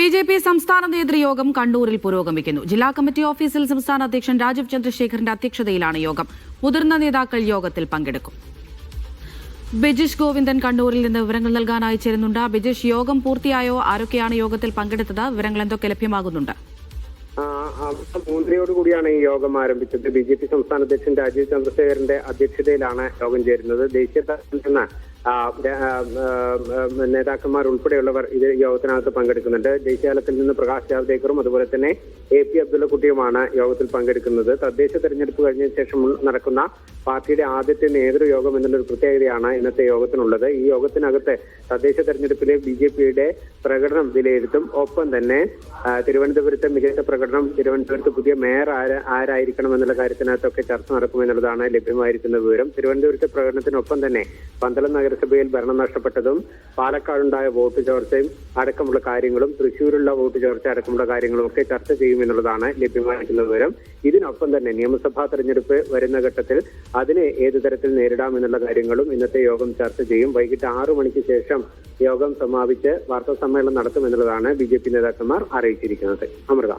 BJP സംസ്ഥാന നേതൃയോഗം കണ്ണൂരിൽ പുരോഗമിക്കുന്നു. ജില്ലാ കമ്മിറ്റി ഓഫീസിൽ സംസ്ഥാന അധ്യക്ഷൻ രാജീവ് ചന്ദ്രശേഖറിന്റെ അധ്യക്ഷതയിലാണ് യോഗം. മുതിർന്ന നേതാക്കൾ യോഗത്തിൽ പങ്കെടുക്കും. ബിജിഷ് ഗോവിന്ദൻ കണ്ണൂരിൽ നിന്ന് വിവരങ്ങൾ നൽകാനായി ചേരുന്നുണ്ട്. ബിജിഷ്, യോഗം പൂർത്തിയായോ? ആരൊക്കെയാണ് യോഗത്തിൽ പങ്കെടുത്തത്? വിവരങ്ങൾ എന്തൊക്കെ ലഭ്യമാകുന്നുണ്ട്? മൂന്നരയോടുകൂടിയാണ് ഈ യോഗം ആരംഭിച്ചത്. BJP സംസ്ഥാന അധ്യക്ഷൻ രാജീവ് ചന്ദ്രശേഖറിന്റെ അധ്യക്ഷതയിലാണ് യോഗം ചേരുന്നത്. ദേശീയ തലത്തിൽ നിന്ന് നേതാക്കന്മാർ ഉൾപ്പെടെയുള്ളവർ ഇത് യോഗത്തിനകത്ത് പങ്കെടുക്കുന്നുണ്ട്. ദേശീയ തലത്തിൽ നിന്ന് പ്രകാശ് ജാവ്ദേക്കറും അതുപോലെ തന്നെ AP അബ്ദുള്ളക്കുട്ടിയുമാണ് യോഗത്തിൽ പങ്കെടുക്കുന്നത്. തദ്ദേശ തെരഞ്ഞെടുപ്പ് കഴിഞ്ഞ ശേഷം നടക്കുന്ന പാർട്ടിയുടെ ആദ്യത്തെ നേതൃയോഗം എന്നുള്ളൊരു പ്രത്യേകതയാണ് ഇന്നത്തെ യോഗത്തിനുള്ളത്. ഈ യോഗത്തിനകത്ത് തദ്ദേശ തെരഞ്ഞെടുപ്പിലെ BJPയുടെ പ്രകടനം വിലയിരുത്തും. ഒപ്പം തന്നെ തിരുവനന്തപുരത്തെ മികച്ച പ്രകടനം, തിരുവനന്തപുരത്ത് പുതിയ മേയർ ആരായിരിക്കണം എന്നുള്ള കാര്യത്തിനകത്തൊക്കെ ചർച്ച നടക്കുമെന്നുള്ളതാണ് ലഭ്യമായിരിക്കുന്ന വിവരം. തിരുവനന്തപുരത്തെ പ്രകടനത്തിനൊപ്പം തന്നെ പന്തളം നഗരസഭയിൽ ഭരണം നഷ്ടപ്പെട്ടതും പാലക്കാടുണ്ടായ വോട്ട് ചോർച്ചയും അടക്കമുള്ള കാര്യങ്ങളും തൃശ്ശൂരുള്ള വോട്ട് ചോർച്ച അടക്കമുള്ള കാര്യങ്ങളും ഒക്കെ ചർച്ച ചെയ്യുമെന്നുള്ളതാണ് ലഭ്യമായിരിക്കുന്ന വിവരം. ഇതിനൊപ്പം തന്നെ നിയമസഭാ തെരഞ്ഞെടുപ്പ് വരുന്ന ഘട്ടത്തിൽ അതിനെ ഏതു തരത്തിൽ നേരിടാമെന്നുള്ള കാര്യങ്ങളും ഇന്നത്തെ യോഗം ചർച്ച ചെയ്യും. വൈകിട്ട് 6 മണിക്ക് ശേഷം യോഗം സമാപിച്ച് വാർത്താ സമ്മേളനം നടത്തുമെന്നുള്ളതാണ് BJP നേതാക്കന്മാർ അറിയിച്ചിരിക്കുന്നത്. അമൃത.